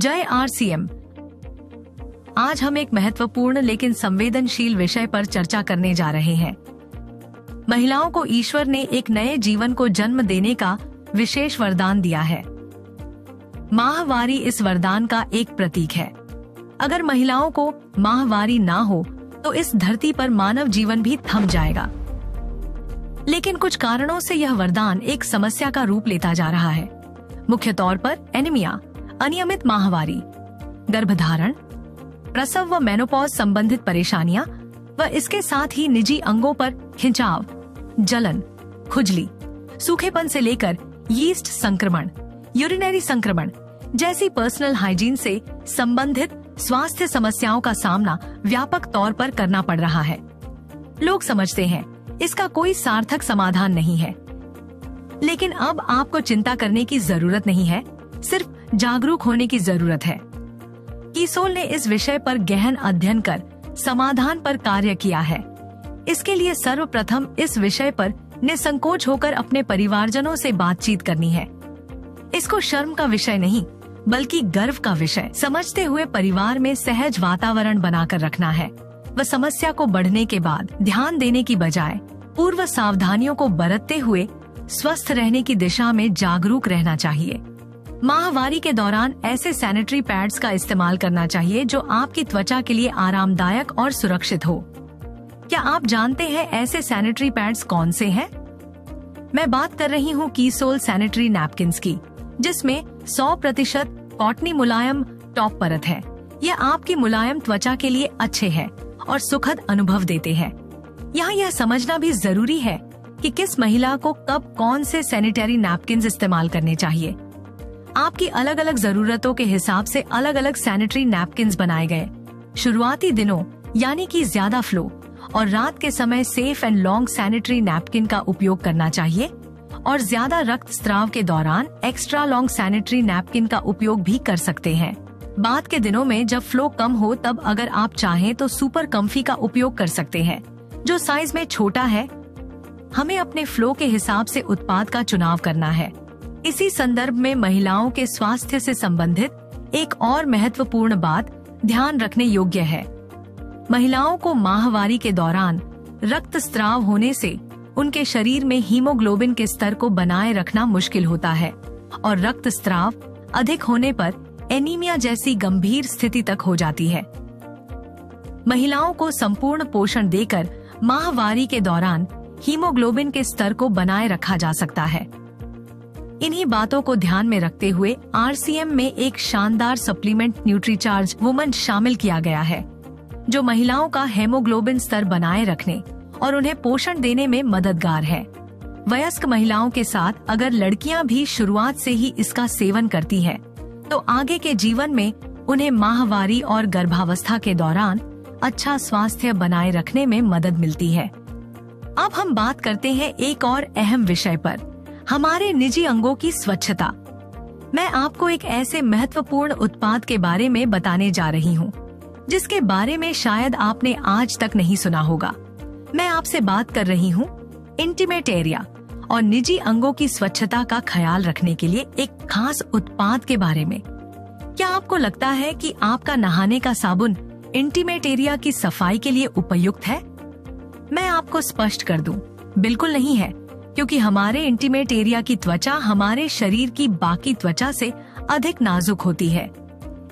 जय आरसीएम। आज हम एक महत्वपूर्ण लेकिन संवेदनशील विषय पर चर्चा करने जा रहे हैं। महिलाओं को ईश्वर ने एक नए जीवन को जन्म देने का विशेष वरदान दिया है। माहवारी इस वरदान का एक प्रतीक है। अगर महिलाओं को माहवारी ना हो तो इस धरती पर मानव जीवन भी थम जाएगा। लेकिन कुछ कारणों से यह वरदान एक समस्या का रूप लेता जा रहा है। मुख्य तौर पर एनीमिया, अनियमित माहवारी, गर्भधारण, प्रसव व मेनोपॉज संबंधित परेशानियां व इसके साथ ही निजी अंगों पर खिंचाव, जलन, खुजली, सूखेपन से लेकर यीस्ट संक्रमण, यूरिनरी संक्रमण जैसी पर्सनल हाइजीन से संबंधित स्वास्थ्य समस्याओं का सामना व्यापक तौर पर करना पड़ रहा है। लोग समझते हैं इसका कोई सार्थक समाधान नहीं है, लेकिन अब आपको चिंता करने की जरूरत नहीं है, सिर्फ जागरूक होने की जरूरत है। कीसोल ने इस विषय पर गहन अध्ययन कर समाधान पर कार्य किया है। इसके लिए सर्वप्रथम इस विषय पर निसंकोच होकर अपने परिवारजनों से बातचीत करनी है। इसको शर्म का विषय नहीं बल्कि गर्व का विषय समझते हुए परिवार में सहज वातावरण बनाकर रखना है व समस्या को बढ़ने के बाद ध्यान देने की बजाय पूर्व सावधानियों को बरतते हुए स्वस्थ रहने की दिशा में जागरूक रहना चाहिए। माहवारी के दौरान ऐसे सैनिटरी पैड्स का इस्तेमाल करना चाहिए जो आपकी त्वचा के लिए आरामदायक और सुरक्षित हो। क्या आप जानते हैं ऐसे सैनिटरी पैड्स कौन से हैं? मैं बात कर रही हूँ कीसोल सैनिटरी नैपकिन्स की, जिसमें 100% कॉटनी मुलायम टॉप परत है। यह आपकी मुलायम त्वचा के लिए अच्छे हैं और सुखद अनुभव देते हैं। यहाँ यह समझना भी जरूरी है कि किस महिला को कब कौन से सैनिटरी नैपकिन्स इस्तेमाल करने चाहिए। आपकी अलग अलग जरूरतों के हिसाब से अलग अलग सैनिटरी नैपकिन्स बनाए गए। शुरुआती दिनों यानी कि ज्यादा फ्लो और रात के समय safe and long sanitary napkin का उपयोग करना चाहिए और ज्यादा रक्तस्राव के दौरान एक्स्ट्रा लॉन्ग सैनिटरी नैपकिन का उपयोग भी कर सकते हैं। बाद के दिनों में जब फ्लो कम हो तब अगर आप चाहें तो सुपर कम्फी का उपयोग कर सकते हैं, जो साइज में छोटा है। हमें अपने फ्लो के हिसाब से उत्पाद का चुनाव करना है। इसी संदर्भ में महिलाओं के स्वास्थ्य से संबंधित एक और महत्वपूर्ण बात ध्यान रखने योग्य है। महिलाओं को माहवारी के दौरान रक्तस्राव होने से उनके शरीर में हीमोग्लोबिन के स्तर को बनाए रखना मुश्किल होता है और रक्तस्राव अधिक होने पर एनीमिया जैसी गंभीर स्थिति तक हो जाती है। महिलाओं को संपूर्ण पोषण देकर माहवारी के दौरान हीमोग्लोबिन के स्तर को बनाए रखा जा सकता है। इन्हीं बातों को ध्यान में रखते हुए आरसीएम में एक शानदार सप्लीमेंट न्यूट्रीचार्ज वुमन शामिल किया गया है, जो महिलाओं का हेमोग्लोबिन स्तर बनाए रखने और उन्हें पोषण देने में मददगार है। वयस्क महिलाओं के साथ अगर लड़कियां भी शुरुआत से ही इसका सेवन करती हैं, तो आगे के जीवन में उन्हें माहवारी और गर्भावस्था के दौरान अच्छा स्वास्थ्य बनाए रखने में मदद मिलती है। अब हम बात करते हैं एक और अहम विषय पर, हमारे निजी अंगों की स्वच्छता। मैं आपको एक ऐसे महत्वपूर्ण उत्पाद के बारे में बताने जा रही हूँ, जिसके बारे में शायद आपने आज तक नहीं सुना होगा। मैं आपसे बात कर रही हूँ इंटीमेट एरिया और निजी अंगों की स्वच्छता का ख्याल रखने के लिए एक खास उत्पाद के बारे में। क्या आपको लगता है कि आपका नहाने का साबुन इंटीमेट एरिया की सफाई के लिए उपयुक्त है? मैं आपको स्पष्ट कर दूं, बिल्कुल नहीं है, क्योंकि हमारे इंटीमेट एरिया की त्वचा हमारे शरीर की बाकी त्वचा से अधिक नाजुक होती है।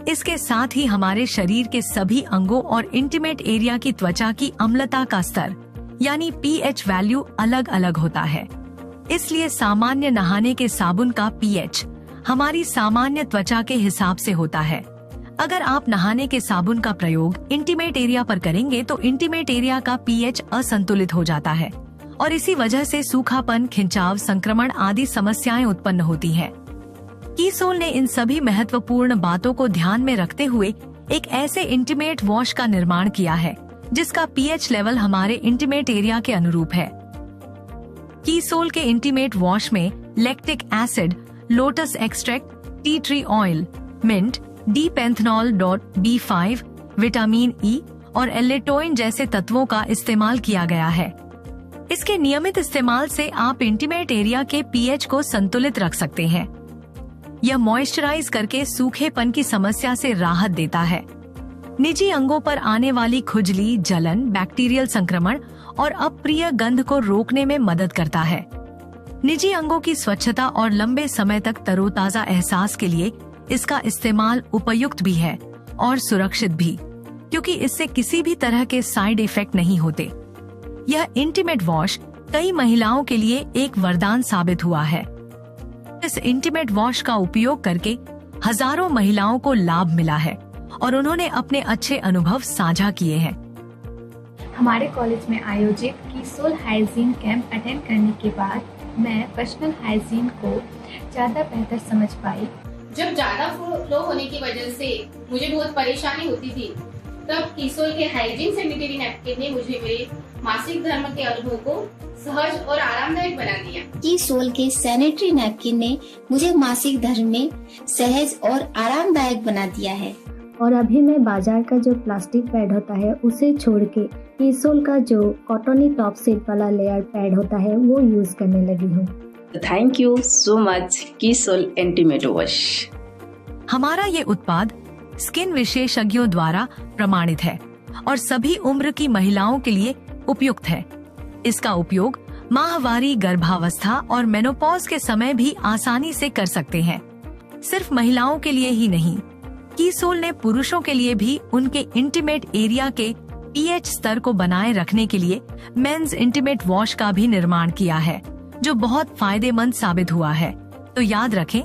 इसके साथ ही हमारे शरीर के सभी अंगों और इंटीमेट एरिया की त्वचा की अम्लता का स्तर यानी पीएच वैल्यू अलग अलग होता है। इसलिए सामान्य नहाने के साबुन का पीएच हमारी सामान्य त्वचा के हिसाब से होता है। अगर आप नहाने के साबुन का प्रयोग इंटीमेट एरिया पर करेंगे तो इंटीमेट एरिया का पीएच असंतुलित हो जाता है और इसी वजह से सूखापन, खिंचाव, संक्रमण आदि समस्याएं उत्पन्न होती हैं। कीसोल ने इन सभी महत्वपूर्ण बातों को ध्यान में रखते हुए एक ऐसे इंटीमेट वॉश का निर्माण किया है जिसका पीएच लेवल हमारे इंटीमेट एरिया के अनुरूप है। कीसोल के इंटीमेट वॉश में lactic acid, lotus extract, tea tree oil, mint, D panthenol .B5, vitamin E और एलेटोइन जैसे तत्वों का इस्तेमाल किया गया है। इसके नियमित इस्तेमाल से आप इंटीमेट एरिया के पीएच को संतुलित रख सकते हैं। यह मॉइस्चराइज करके सूखेपन की समस्या से राहत देता है। निजी अंगों पर आने वाली खुजली, जलन, बैक्टीरियल संक्रमण और अप्रिय गंध को रोकने में मदद करता है। निजी अंगों की स्वच्छता और लंबे समय तक तरोताजा एहसास के लिए इसका इस्तेमाल उपयुक्त भी है और सुरक्षित भी, क्योंकि इससे किसी भी तरह के साइड इफेक्ट नहीं होते। यह इंटीमेट वॉश कई महिलाओं के लिए एक वरदान साबित हुआ है। इस इंटीमेट वॉश का उपयोग करके हजारों महिलाओं को लाभ मिला है और उन्होंने अपने अच्छे अनुभव साझा किए हैं। हमारे कॉलेज में आयोजित कीसोल हाइजीन कैंप अटेंड करने के बाद मैं पर्सनल हाइजीन को ज़्यादा बेहतर समझ पाई। जब ज़्यादा फ्लो होने की वजह से मुझे बहुत परेशानी होती थी, तब कीसोल के हाइजीन सैनिटरी नैपकिन ने मुझे मेरे मासिक धर्म के अनुभव को सहज और आरामदायक बना दिया। कीसोल के सैनिटरी नैपकिन ने मुझे मासिक धर्म में सहज और आरामदायक बना दिया है। और अभी मैं बाजार का जो प्लास्टिक पैड होता है उसे छोड़ के कीसोल का जो कॉटनी टॉप सीट वाला लेयर पैड होता है वो यूज करने लगी हूँ। थैंक यू सो मच कीसोल इंटीमेट वॉश। हमारा ये उत्पाद स्किन विशेषज्ञों द्वारा प्रमाणित है और सभी उम्र की महिलाओं के लिए उपयुक्त है। इसका उपयोग माहवारी, गर्भावस्था और मेनोपॉज के समय भी आसानी से कर सकते हैं। सिर्फ महिलाओं के लिए ही नहीं, कीसोल ने पुरुषों के लिए भी उनके इंटीमेट एरिया के पीएच स्तर को बनाए रखने के लिए मेंस इंटीमेट वॉश का भी निर्माण किया है, जो बहुत फायदेमंद साबित हुआ है। तो याद रखें,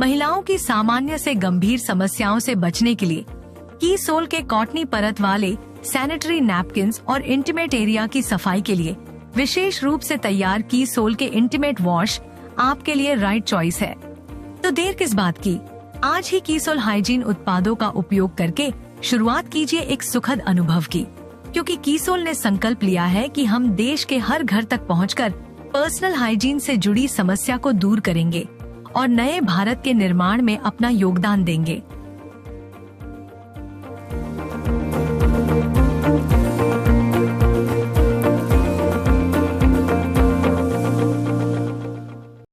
महिलाओं की सामान्य से गंभीर समस्याओं से बचने के लिए कीसोल के कॉटनी परत वाले सैनिटरी नैपकिन्स और इंटीमेट एरिया की सफाई के लिए विशेष रूप से तैयार कीसोल के इंटीमेट वॉश आपके लिए राइट चॉइस है। तो देर किस बात की, आज ही कीसोल हाइजीन उत्पादों का उपयोग करके शुरुआत कीजिए एक सुखद अनुभव की, क्योंकि कीसोल ने संकल्प लिया है कि हम देश के हर घर तक पहुंचकर पर्सनल हाइजीन से जुड़ी समस्या को दूर करेंगे और नए भारत के निर्माण में अपना योगदान देंगे।